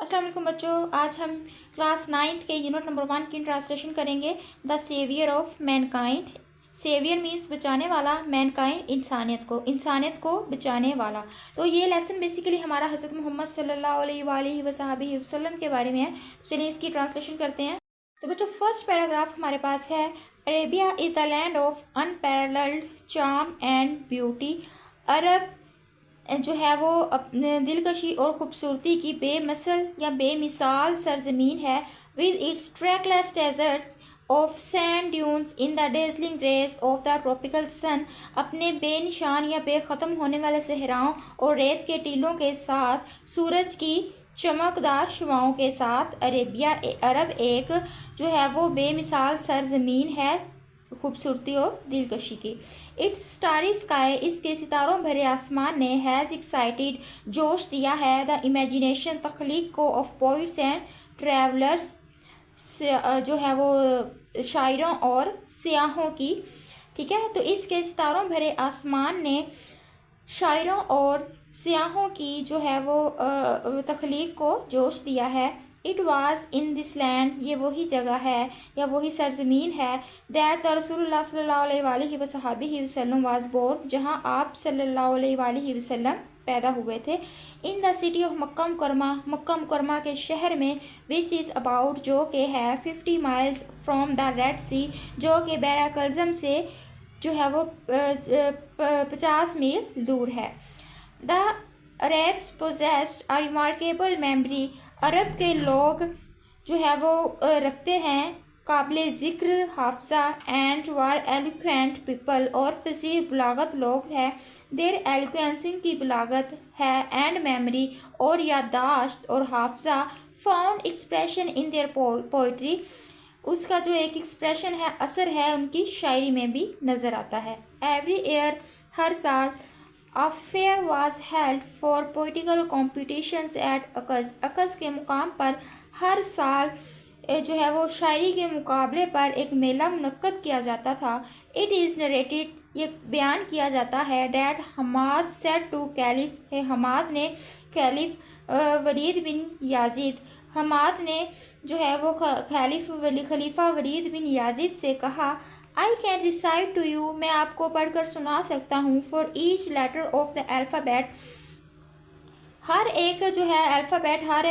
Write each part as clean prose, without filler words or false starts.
अस्सलाम वालेकुम बच्चों, आज हम क्लास 9th के यूनिट नंबर 1 की ट्रांसलेशन करेंगे। The saviour of mankind. Saviour means बचाने वाला, मैनकाइंड इंसानियत को बचाने वाला। तो ये लेसन बेसिकली हमारा हज़रत मोहम्मद सल्लल्लाहु अलैहि वसल्लम के बारे में है। चलिए इसकी ट्रांसलेशन करते हैं। तो बच्चों फर्स्ट पैराग्राफ हमारे पास है, Arabia is the land of unparalleled charm and beauty. अरब जो है वो अपने दिलकशी और ख़ूबसूरती की बेमसल या बेमिसाल सरजमीन है। With its trackless deserts of sand dunes in the dazzling rays of the tropical sun. अपने बेनिशान या बेख़त्म होने वाले सहराओं और रेत के टीलों के साथ, सूरज की चमकदार शुआओं के साथ अरब एक जो है वो बेमिसाल सरजमीन है खूबसूरती और दिलकशी की। इट्स स्टारी स्काई, इसके सितारों भरे आसमान ने हैज़ एक्साइटेड, जोश दिया है, द इमेजिनेशन, तख्लीक को, ऑफ पोइट्स एंड ट्रैवलर्स, जो है वो शायरों और सियाहों की। ठीक है, तो इसके सितारों भरे आसमान ने शायरों और सियाहों की जो है वो तख्लीक को जोश दिया है। It was in this land, ये वही जगह है या वही सरजमीन है, दैट द रसूलुल्लाह सल्लल्लाहु अलैहि वसल्लम वाज बोर्न, जहाँ आप सल्लल्लाहु अलैहि वसल्लम पैदा हुए थे। इन द सिटी ऑफ मक्का मुकरमा के शहर में, विच इज़ अबाउट, जो कि है 50 माइल्स फ्रॉम द रेड सी, जो कि बहरा कल्ज़म से जो है वो 50 मील दूर है। The Arabs possessed a remarkable memory, अरब के लोग जो है वो रखते हैं काबिल ज़िक्र हाफजा, एंड वर एलोक्वेंट पीपल, और फसीह बुलागत लोग हैं। देर एलोक्वेंसी की बुलागत है, एंड मेमोरी और याददाश्त और हाफजा, found expression in their poetry, उसका जो एक एक्सप्रेशन है, असर है, उनकी शायरी में भी नज़र आता है। एवरी ईयर, हर साल, A fair was held for political competitions at अकस। अकस के मुकाम पर हर साल जो है वो शायरी के मुकाबले पर एक मेला मुनक्कद किया जाता था। इट इज़ नरेटेड, ये बयान किया जाता है, that Hamad said to caliph, Hamad ने caliph Walid bin Yazid, Hamad ने जो है वो खलीफा वलीद बिन याजिद से कहा, I can recite to you, मैं आपको पढ़कर सुना सकता हूँ, for each letter of the alphabet, हर एक जो है अल्फ़ाबेट, हर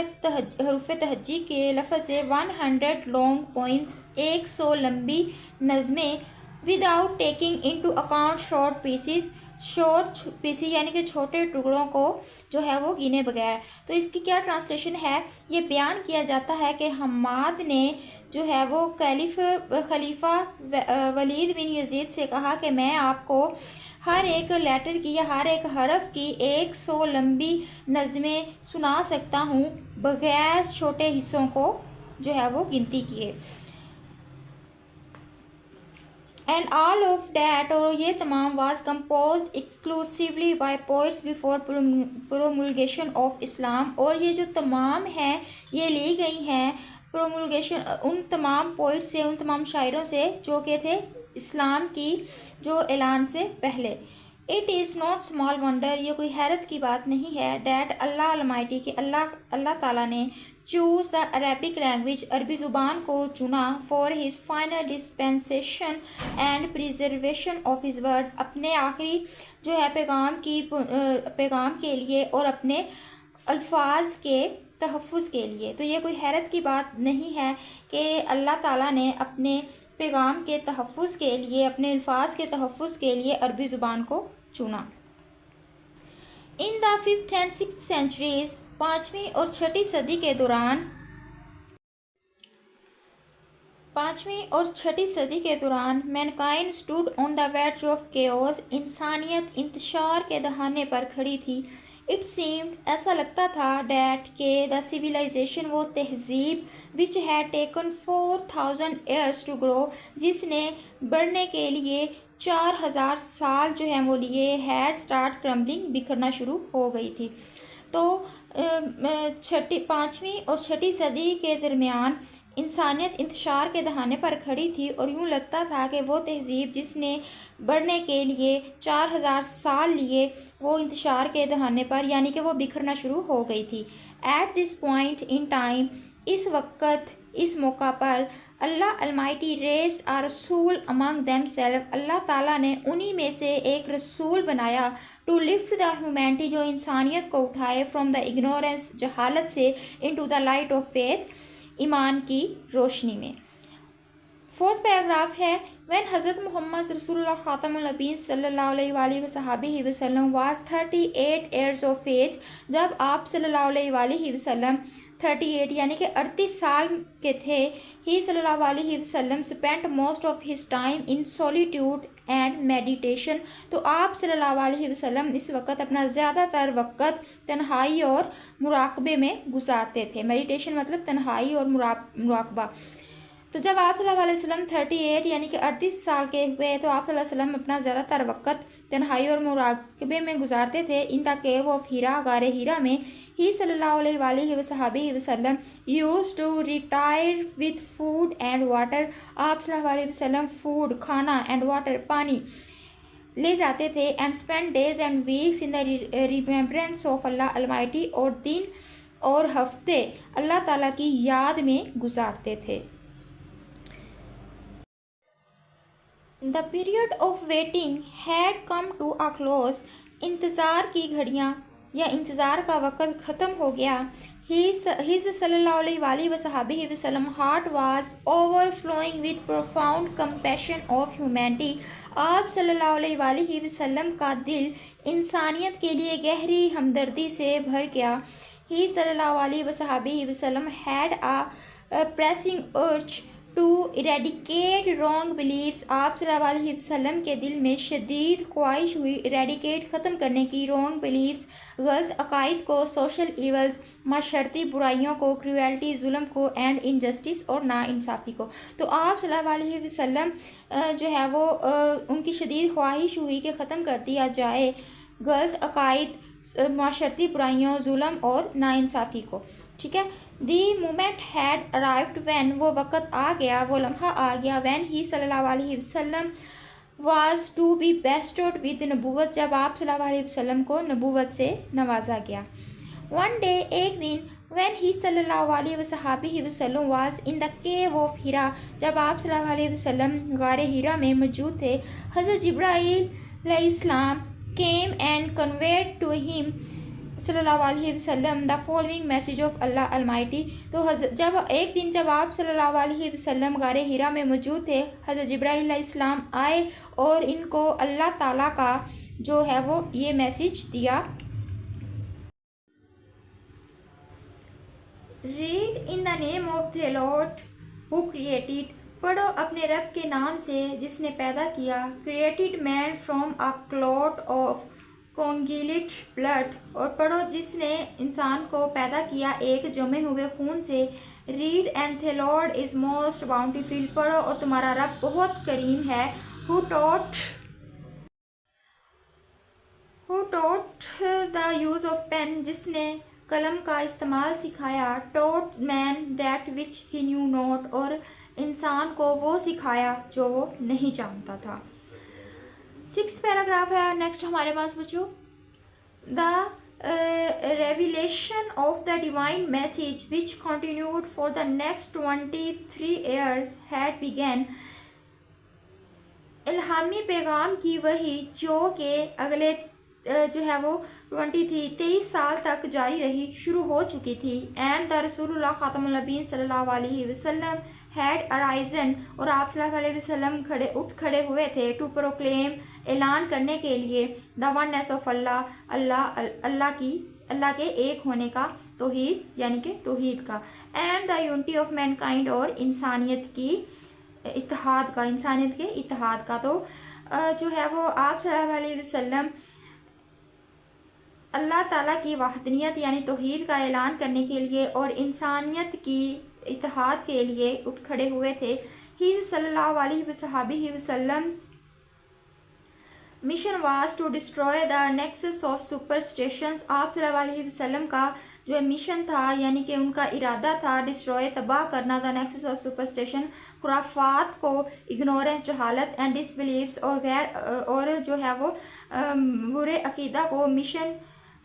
हरूफ तहज्जी के लफ्ज़ से 100 लॉन्ग पोइम्स, 100 लंबी नज़में, without taking into account short pieces यानी कि छोटे टुकड़ों को जो है वो गिने बगैर। तो इसकी क्या ट्रांसलेशन है, ये बयान किया जाता है कि हमाद ने जो है वो खलीफा वलीद बिन यजीद से कहा कि मैं आपको हर एक लेटर की या हर एक हरफ की 100 लंबी नज़में सुना सकता हूँ बगैर छोटे हिस्सों को जो है वो गिनती किए। एंड ऑल ऑफ डैट, और ये तमाम was composed exclusively by poets before promulgation of Islam, और ये जो तमाम हैं ये ली गई हैं प्रोमुलगेशन उन तमाम पोइट्स से, उन तमाम शायरों से जो कि थे इस्लाम की जो ऐलान से पहले। It is not small wonder, ये कोई हैरत की बात नहीं है, डैट अल्लाह अलमाइटी कि अल्लाह ताला ने चूज़ द अरबिक लैंग्वेज, अरबी ज़ुबान को चुना, for his final dispensation and preservation of his word, अपने आखिरी जो है पैगाम के लिए और अपने अल्फाज के तहफ़्फ़ुज़ के लिए। तो ये कोई हैरत की बात नहीं है कि अल्लाह ताला ने अपने पैगाम के तहफ़्फ़ुज़ के लिए, अपने अल्फाज के तहफ़्फ़ुज़ के लिए अरबी ज़ुबान को चुना। In the 5th and 6th centuries, 5वीं और 6ठी सदी के दौरान, 5वीं और 6ठी सदी के दौरान, Mankind stood on the verge of chaos, इंसानियत इंतशार के दहाने पर खड़ी थी। इट सीम्ड, ऐसा लगता था, डैट के द सिविलाइजेशन, वो तहजीब, which had taken 4000 years to grow, जिसने बढ़ने के लिए 4000 साल जो है वो लिए, हैड स्टार्ट क्रम्बलिंग, बिखरना शुरू हो गई थी। तो 5वीं और 6ठी सदी के दरमियान इंसानियत इंतशार के दहाने पर खड़ी थी, और यूँ लगता था कि वो तहजीब जिसने बढ़ने के लिए 4000 साल लिए, वो इंतशार के दहाने पर यानी कि वो बिखरना शुरू हो गई थी। At this point in time, इस वक्त इस मौका पर, अल्लाह अलमाइटी रेस्ड आ रसूल अमंग देम सेल्फ, अल्लाह ताला ने उन्हीं में से एक रसूल बनाया, टू लिफ्ट द ह्यूमैनिटी, जो इंसानियत को उठाए, फ्रॉम द इग्नोरेंस, जहालत से, into the light of faith, ईमान की रोशनी में। फोर्थ पैराग्राफ है, व्हेन हज़रत मोहम्मद रसूलुल्लाह ख़ातमुल नबीय्यीन सल्लल्लाहु अलैहि वसहबिहि वसल्लम वाज 38 ईयर्स ऑफ एज, जब आप सल्लल्लाहु अलैहि वसल्लम 38 यानी कि 38 साल के थे, ही सल्लल्लाहु अलैहि वसल्लम spent most of his time in solitude and meditation, तो आप सल्लल्लाहु अलैहि वसल्लम इस वक्त अपना ज़्यादातर वक्त तन्हाई और मुराकबे में गुजारते थे। मेडिटेशन मतलब तन्हाई और मुराकबा। तो जब आप सल्लल्लाहु अलैहि वसल्लम 38 यानी कि 38 साल के हुए, तो आप सल्लल्लाहु अलैहि वसल्लम अपना ज़्यादातर वक्त तन्हाई और मुराकबे में गुजारते थे। इन द केव ऑफ हीरा, गारे हीरा में, ही सल्लल्लाहु अलैहि वसल्लम used to retire with food and water, आप सल्लल्लाहु अलैहि वसल्लम फूड खाना एंड वाटर पानी ले जाते थे, and spend days and weeks in the remembrance of Allah Almighty, और दिन और हफ्ते अल्लाह ताला की याद में गुजारते थे। The period of waiting had come to a close, इंतज़ार की घड़ियाँ या इंतज़ार का वक़्त ख़त्म हो गया। हिज सल्लल्लाहु अलैहि वसल्लम heart was overflowing with profound compassion of humanity, आप सल्लल्लाहु अलैहि वसल्लम का दिल इंसानियत के लिए गहरी हमदर्दी से भर गया। ही सल्लल्लाहु अलैहि वसल्लम had a pressing urge to eradicate wrong believes, आप सल्लल्लाहु अलैहि वसल्लम के दिल में शदीद ख्वाहिश हुई इरेडिकेट ख़त्म करने की, रॉन्ग बिलीव्स गलत अकायद को, सोशल ईवल्स माशरती बुराइयों को, क्रूएल्टी जुल्म को, एंड इनजस्टिस और नाइंसाफ़ी को। तो आप सल्लल्लाहु अलैहि वसल्लम जो है वो उनकी शदीद ख्वाहिश हुई कि ख़त्म कर दिया जाए गलत अकायद, माशरती बुराइयों, जुल्म और नाइंसाफ़ी को। ठीक है, the moment had arrived when, वो वक़्त आ गया, वो लम्हा आ गया, व्हेन ही सल्लल्लाहु अलैहि वसल्लम was to be bestowed with नबूवत, जब आप सल्लल्लाहु अलैहि वसल्लम को नबूवत से नवाजा गया। वन डे, एक दिन, व्हेन ही सल्लल्लाहु अलैहि वसल्लम was in the cave of Hira, जब आप सल्लल्लाहु अलैहि वसल्लम गारे हीरा में मौजूद थे, हज़रत जिब्राइल अलैहिस्सलाम came and conveyed to him सल्लल्लाहु अलैहि वसल्लम the following message of Allah almighty, तो जब एक दिन जब आप सल्लल्लाहु अलैहि वसल्लम गारे हीरा में मौजूद थे, हज़रत जिब्राइल अलैहिस्सलाम आए और इनको अल्लाह ताला का जो है वो ये मैसेज दिया। Read in the name of the lord who created, पढ़ो अपने रब के नाम से जिसने पैदा किया, created man from a clot of congealed blood, और पढ़ो जिसने इंसान को पैदा किया एक जमे हुए खून से। Read and the Lord is most bountiful, पढ़ो और तुम्हारा रब बहुत करीम है। Who taught the use of pen, जिसने कलम का इस्तेमाल सिखाया। Taught man that which he knew not, और इंसान को वो सिखाया जो वो नहीं जानता था। सिक्स्थ पैराग्राफ है नेक्स्ट हमारे पास बच्चों, the revelation of the divine message which continued for the next 23 years had begun, इल्हामी पैगाम की वही जो कि अगले जो है वो 23 साल तक जारी रही, शुरू हो चुकी थी। एंड द रसूलुल्लाह ख़ातमुन नबीय्यीन सल्लल्लाहु अलैहि वसल्लम हैड अराइजन, और आप सल्लल्लाहु अलैहि वसल्लम खड़े हुए थे, टू प्रोक्लेम, ऐलान करने के लिए, द वननेस ऑफ अल्लाह के एक होने का, तौहीद यानी कि तौहीद का, and the unity of Mankind, और इंसानियत के इत्तेहाद का। तो जो है वो आप सल्लल्लाहु अलैहि वसल्लम अल्लाह ताला की वहदनियत यानी तौहीद का ऐलान करने के लिए और इंसानियत की इत्तेहाद के लिए उठ खड़े हुए थे। ही सल्लल्लाहु अलैहि वसल्लम mission was to destroy the nexus of superstitions, आप सल्लल्लाहु अलैहि वसल्लम का जो मिशन था यानी कि उनका इरादा था डिस्ट्रॉय तबाह करना, द नेक्सस ऑफ सुपरस्टिशन, खुराफात को, इग्नोरेंस जहालत, एंड डिसबिलीव्स और जो है वो बुरे अकीदा को। Mission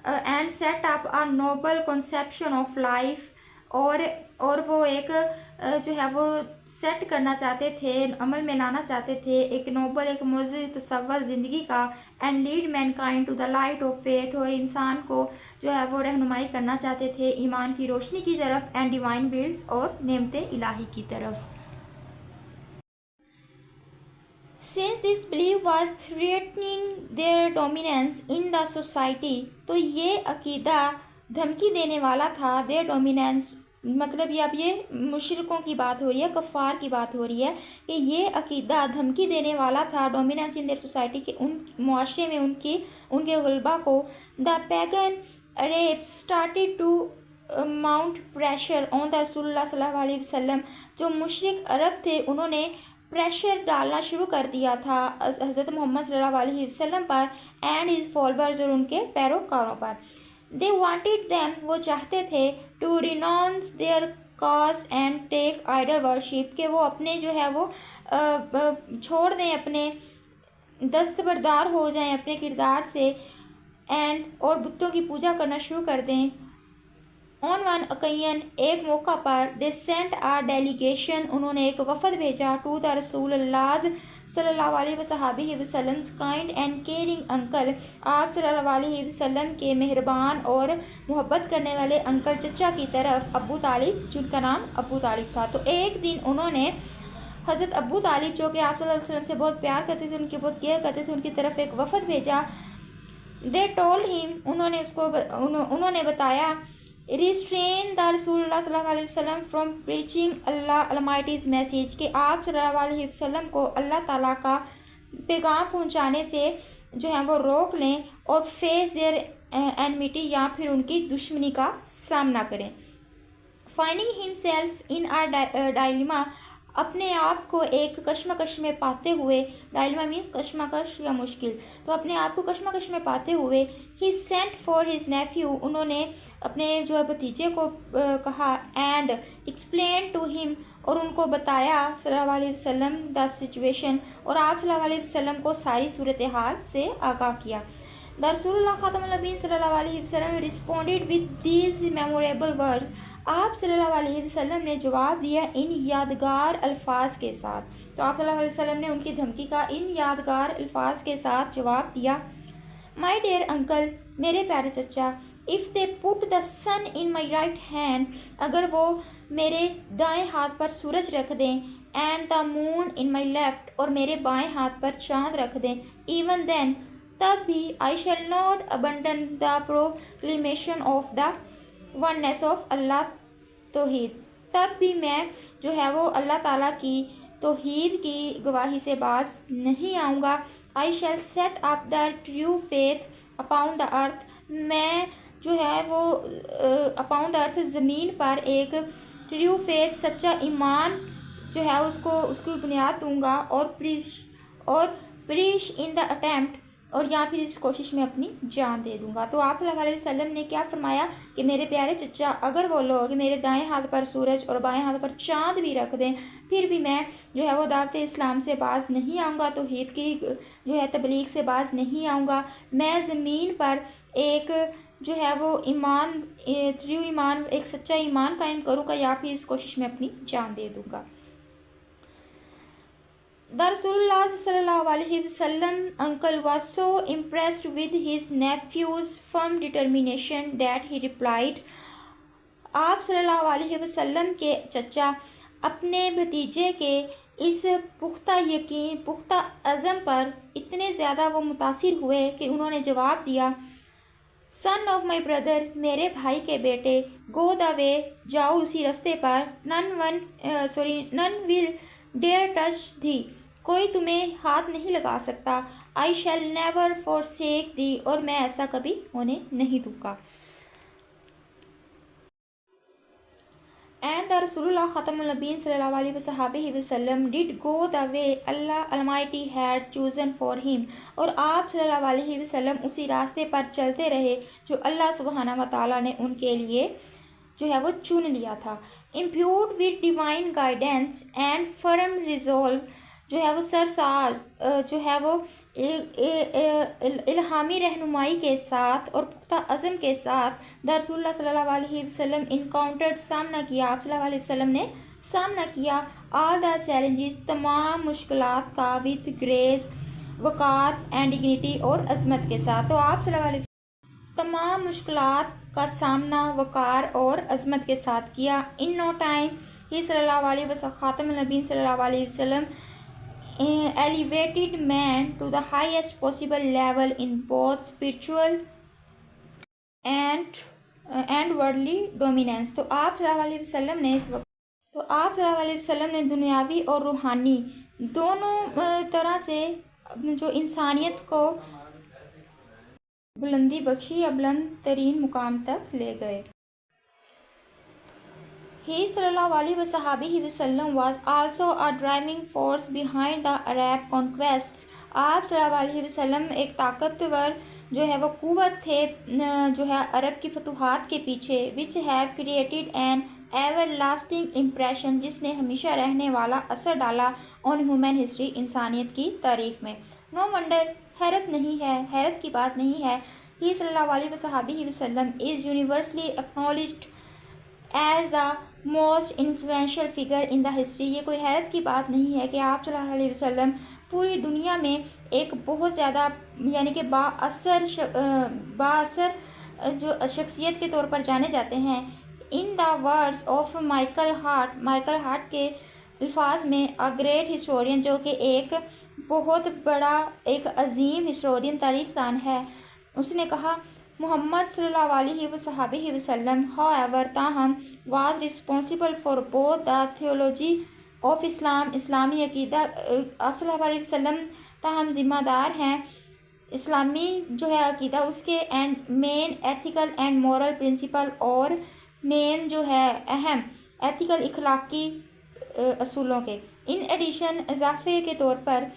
and set up a Nobel conception of life, और वो एक जो है वो सेट करना चाहते थे, अमल में लाना चाहते थे एक नोबल, एक मुअज़्ज़ज़ तसव्वुर ज़िंदगी का। And lead mankind to the light of faith, और इंसान को जो है वो रहनुमाई करना चाहते थे ईमान की रोशनी की तरफ, एंड डिवाइन विल्स, और नेमते इलाही की तरफ। Since this belief was threatening their dominance in the society, तो ये अकीदा धमकी देने वाला था, their dominance मतलब ये अब ये मुशरिकों की बात हो रही है, कफ़ार की बात हो रही है कि ये अकीदा धमकी देने वाला था, डोमिनेंस इन देयर सोसाइटी के उन मुआशरे में उनके गलबा को। The pagan Arabs started to mount pressure on the रसूलुल्लाह सल्लल्लाहु अलैहि वसल्लम, जो मुशरिक अरब थे उन्होंने प्रेशर डालना शुरू कर दिया था हज़रत मोहम्मद सल्लल्लाहु अलैहि वसल्लम पर, एंड हिज फॉलोअर्स, और उनके पैरोकारों पर। दे वांटेड देम, वो चाहते थे, to renounce their cause and take idol worship, के वो अपने जो है वो छोड़ दें, अपने दस्तबरदार हो जाएं अपने किरदार से, एंड और बुतों की पूजा करना शुरू कर दें। ऑन वन ओकेजन, एक मौका पर, दे सेंट आ डेलीगेशन, उन्होंने एक वफ़द भेजा, टू द रसूलुल्लाह सल्लल्लाहु अलैहि वसल्लम काइंड एंड केयरिंग अंकल, आप सल्लल्लाहु अलैहि वसल्लम के मेहरबान और मोहब्बत करने वाले अंकल चचा की तरफ, अबू तालिब, जिनका नाम अबू तालिब था। तो एक दिन उन्होंने हज़रत अबू तालिब, जो कि आप सल्लल्लाहु अलैहि वसल्लम से बहुत प्यार करते थे, उनकी बहुत केयर करते थे, उनकी तरफ एक वफ़द भेजा। दे टोल्ड हिम, उन्होंने बताया, रिस्ट्रेन द रसूलुल्लाह सल्लल्लाहु अलैहि वसल्लम फ्रॉम प्रीचिंग अल्लाह अलमाइटीज़ मैसेज, कि आप सल्लल्लाहु अलैहि वसल्लम को अल्लाह ताला का पैगाम पहुंचाने से जो है वो रोक लें, और फेस देयर एनमिटी, या फिर उनकी दुश्मनी का सामना करें। Finding himself in a dilemma, अपने आप को एक कश्मकश में पाते हुए, डायलिमा मीन्स कश्मकश या मुश्किल, तो अपने आप को कश्मकश में पाते हुए, ही सेंट फॉर हिज नेफ्यू, उन्होंने अपने जो है भतीजे को कहा, एंड एक्सप्लेन टू हिम, और उनको बताया सल्लल्लाहु अलैहि वसल्लम द सिचुएशन, और आप सल्लल्लाहु अलैहि वसल्लम को सारी सूरत हाल से आगाह किया। द रसूलुल्लाह खातमुन नबी सल्लल्लाहु अलैहि वसल्लम responded with these memorable words, आप सल्लल्लाहु अलैहि वसल्लम ने जवाब दिया इन यादगार अल्फाज के साथ। तो आप सल्लल्लाहु अलैहि वसल्लम ने उनकी धमकी का इन यादगार अल्फाज के साथ जवाब दिया। माई डियर अंकल, मेरे प्यारे चचा, if they put the sun in my right hand, अगर वो मेरे दाएं हाथ पर सूरज रख दें, and the moon in my left, और मेरे बाएं हाथ पर चाँद रख दें, इवन देन, तब भी, I shall not abandon the proclamation of the oneness of Allah तौहीद, तब भी मैं जो है वो अल्लाह ताला की तौहीद की गवाही से बाज नहीं आऊँगा। I shall set up the true faith upon the earth, मैं जो है वो अपॉन द अर्थ, ज़मीन पर एक ट्रू फेथ, सच्चा ईमान जो है उसकी बुनियाद दूँगा, और प्रीश इन द अटैम्प्ट, और या फिर इस कोशिश में अपनी जान दे दूंगा। तो आप सल्लल्लाहु अलैहि वसल्लम ने क्या फरमाया कि मेरे प्यारे चचा, अगर वो लोग मेरे दाएं हाथ पर सूरज और बाएं हाथ पर चाँद भी रख दें, फिर भी मैं जो है वो दावत इस्लाम से बाज नहीं आऊँगा, तौहीद की जो है तबलीग से बाज नहीं आऊँगा। मैं ज़मीन पर एक जो है वो ईमान, ट्रू ईमान, एक सच्चा ईमान कायम करूँगा, या फिर इस कोशिश में अपनी जान दे दूँगा। The Rasulullah sallallahu alaihi wasallam uncle was so impressed with his nephew's firm determination that he replied, आप सल्लल्लाहु अलैहि वसल्लम के चचा अपने भतीजे के इस पुख्ता यकीन, पुख्ता अज़म पर इतने ज़्यादा वो मुतासिर हुए कि उन्होंने जवाब दिया, सन ऑफ माई ब्रदर, मेरे भाई के बेटे, गो द वे, जाओ उसी रास्ते पर, नन विल डेयर टच दी, कोई तुम्हें हाथ नहीं लगा सकता, आई शैल नेवर फॉरसेक दी, और मैं ऐसा कभी होने नहीं दूँगा। एंड द रसूलुल्लाह खातमुन नबीय्यीन सल्लल्लाहु अलैहि वसल्लम did go the way Allah Almighty had chosen for him, और आप सल्लल्लाहु अलैहि वसल्लम उसी रास्ते पर चलते रहे जो अल्लाह सुब्हानहू व तआला ने उनके लिए जो है वो चुन लिया था। Imbued with divine guidance and firm resolve, जो है वो सरसाज जो है वो इल्हामी रहनुमाई के साथ और पुख्ता अज़म के साथ रसूलुल्लाह सल्लल्लाहु अलैहि वसल्लम इनकाउंटर्ड सामना किया। आप सल्लल्लाहु अलैहि वसल्लम ने सामना किया ऑल द चैलेंजेस, तमाम मुश्किलात का with grace, Waqar and dignity और अज़मत के साथ। तो आप सल्लल्लाहु अलैहि तमाम मुश्किलात का सामना वक़ार और अज़मत के साथ किया। इन नो टाइम ही सल्लल्लाहु अलैहि वसल्लम ख़ातमुन नबीय्यीन सल्लल्लाहु अलैहि वसल्लम elevated man to the highest possible level in both spiritual and worldly dominance। तो आप सल्लल्लाहु अलैहि वसल्लम ने दुनियावी और रूहानी दोनों तरह से जो इंसानियत को बुलंदी बख्शी या बुलंद तरीन मुकाम तक ले गए। He sallallahu alaihi wasallam was also a driving force behind the Arab conquests। आप सल्लल्लाहु अलैहि वसल्लम एक ताकतवर जो है वो कुव्वत थे जो है अरब की फतूहात के पीछे, which have created an everlasting impression, जिसने हमेशा रहने वाला असर डाला on human history, इंसानियत की तारीख में। No wonder, हैरत नहीं है, हैरत की बात नहीं है। He सल्लल्लाहु अलैहि वसल्लम is universally acknowledged as the most influential figure in the history. ये कोई हैरत की बात नहीं है कि आप सल्लल्लाहु अलैहि वसल्लम पूरी दुनिया में एक बहुत ज़्यादा यानी कि बाअसर जो शख्सियत के तौर पर जाने जाते हैं। In the words of Michael Hart के अल्फाज में अ ग्रेट हिस्टोरियन, जो कि एक बहुत बड़ा एक अजीम हिस्टोरियन तारीख़दान है, उसने कहा मोहम्मद सल्लल्लाहु अलैहि वसल्लम हाउएवर ताहम was responsible for both the theology of Islam, इस्लामी अकीदा। आप सल्लल्लाहु अलैहि वसल्लम ताहम ज़िम्मेदार हैं इस्लामी जो है अकीदा उसके, and main ethical and moral principle, और मेन जो है अहम एथिकल इखलाकी असूलों के। इन एडिशन इजाफे के तौर पर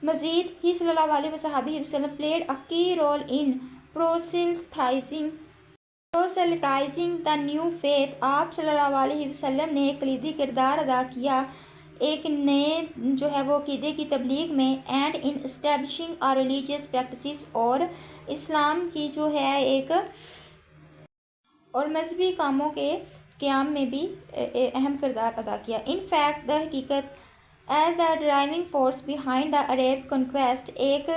मज़ीद ही सल्लल्लाहु अलैहि वसल्लम played a key role in proselytizing the new faith. आप सल्लल्लाहु अलैहि वसल्लम ने एक कलीदी किरदार अदा किया एक नए जो है वो अक़ीदे की तबलीग में, and in establishing a religious practices, और इस्लाम की जो है एक और मजहबी कामों के क़याम में भी अहम किरदार अदा किया। इन फैक्ट द हकीकत as the driving force behind the Arab conquest, एक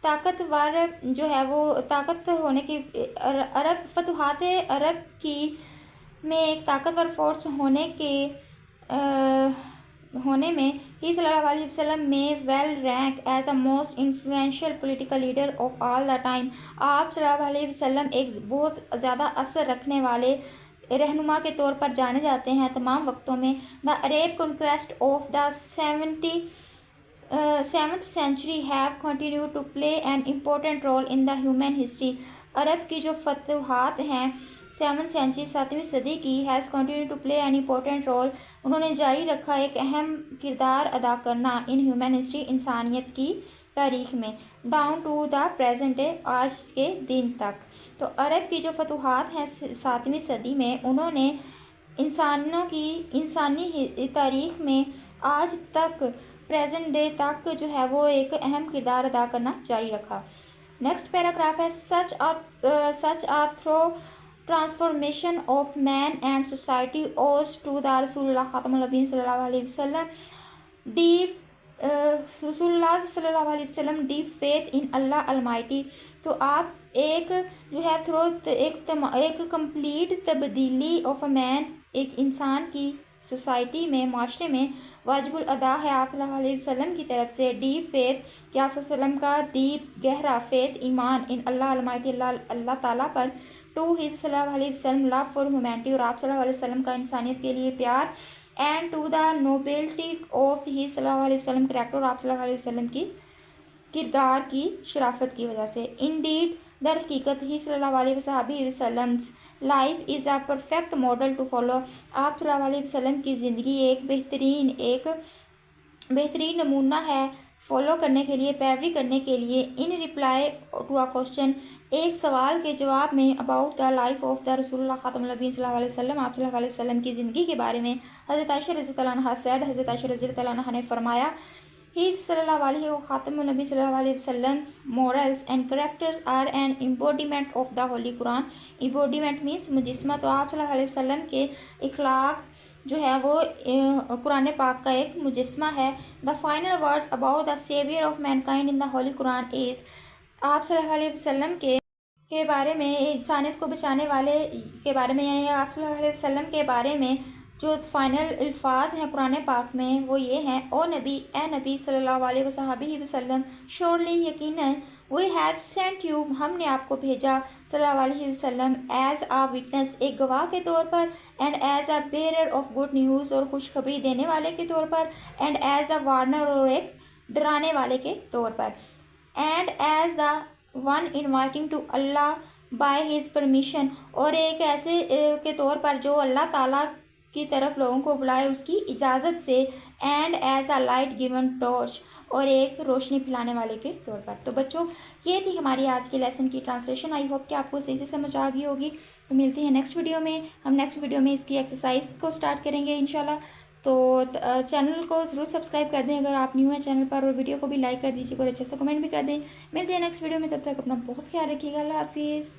ताकतवर जो है वो ताकत होने की अरब फतूहात अरब की में एक ताकतवर फोर्स होने में ही सल्लल्लाहु अलैहि वसल्लम में well rank as the most influential political leader of all the time. आप सल्लल्लाहु अलैहि वसल्लम एक बहुत ज़्यादा असर रखने वाले रहनुमा के तौर पर जाने जाते हैं तमाम वक्तों में। The Arab conquest of the 7th century have continued to play an important role in the human history। अरब की जो फतूहात हैं 7वीं सदी की has continue to play an important role, उन्होंने जारी रखा एक अहम किरदार अदा करना इन ह्यूमन हिस्ट्री, इंसानियत की तारीख में, down to the present day, आज के दिन तक। तो अरब की जो फतूहात हैं 7वीं सदी में, उन्होंने इंसानी तारीख में आज तक प्रेजेंट डे तक जो है वो एक अहम किरदार अदा करना जारी रखा। नेक्स्ट पैराग्राफ है such a thorough transformation of man and society owes to the रसूलुल्लाह खातमुन नबीय्यीन सल्लल्लाहु अलैहि वसल्लम deep faith in Allah almighty. तो आप एक जो है थ्रो एक कंप्लीट तब्दीली ऑफ अ मैन, एक इंसान की सोसाइटी में, माशरे में वाजिबुल अदा है आप सल्लल्लाहु अलैहि वसल्लम की तरफ से डीप फेथ, कि आप सल्लल्लाहु अलैहि वसल्लम का डीप गहरा फेथ ईमान इन अल्लाह अलमाइटी, अल्लाह ताला पर, टू हिज सल्लल्लाहु अलैहि वसल्लम लव फॉर ह्यूमैनिटी, और आप सल्लल्लाहु अलैहि वसल्लम का इंसानियत के लिए प्यार, and to the nobility of he सल्लल्लाहु अलैहि वसल्लम करैक्टर, और आप सल्लल्लाहु अलैहि वसल्लम की किरदार की शराफत की वजह से। इंडीड दर हकीकत ही सल्लल्लाहु अलैहि वसल्लम life is a perfect model to follow. आप सल्लल्लाहु अलैहि वसल्लम की ज़िंदगी एक बेहतरीन नमूना है फॉलो करने के लिए, पैरवी करने के लिए। In reply to a question, एक सवाल के जवाब में, about the life of the रसूलुल्लाह खातमुन नबीय्यीन सल्लल्लाहु अलैहि वसल्लम, आप सल्लल्लाहु अलैहि वसल्लम की ज़िंदगी के बारे में हज़रत आयशा रज़ियल्लाहु अन्हा सेड, हज़रत आयशा रज़ियल्लाहु अन्हा ने फरमाया His सल्लल्लाहु अलैहि व ख़ातमुन नबी सल्लल्लाहु अलैहि वसल्लम morals and characters are an embodiment of the Holy Quran. Embodiment means मुजिस्मा। तो आप सल्लल्लाहु अलैहि वसल्लम के इखलाक जो है वो कुरान पाक का एक मुजिस्मा है। The final words about the saviour of mankind in the holy Quran is, आप सल्लल्लाहु अलैहि वसल्लम के बारे में, इंसानियत को बचाने वाले के बारे में, यानी आप सल्लल्लाहु अलैहि वसल्लम के बारे में जो फाइनल अल्फाज हैं कुरान पाक में वो ये हैं, ओ नबी, ए नबी सल्लल्लाहु अलैहि वसल्लम, श्योरली यकीनन, वी हैव सेंट यू, हमने आपको भेजा, सल्लल्लाहु अलैहि वसल्लम, एज आ विटनेस, एक गवाह के तौर पर, and as a bearer of good news, और खुशखबरी देने वाले के तौर पर, एंड एज अ वार्नर, और एक डराने वाले के तौर पर, and as the one inviting to Allah by his permission, और एक ऐसे के तौर पर जो अल्लाह ताला की तरफ लोगों को बुलाए उसकी इजाज़त से, and as a light given torch, और एक रोशनी पिलाने वाले के तौर पर। तो बच्चों ये थी हमारी आज के लेसन की ट्रांसलेशन। आई होप कि आपको सही से समझ आ गई होगी। तो मिलते हैं नेक्स्ट वीडियो में। हम नेक्स्ट वीडियो में इसकी एक्सरसाइज को स्टार्ट करेंगे इंशाल्लाह। तो चैनल को ज़रूर सब्सक्राइब कर दें अगर आप न्यू हैं चैनल पर, और वीडियो को भी लाइक कर दीजिएगा और अच्छे से कमेंट भी कर दें। मिलते हैं नेक्स्ट वीडियो में, तब तक अपना बहुत ख्याल रखिएगा। अल्लाह हाफिज़।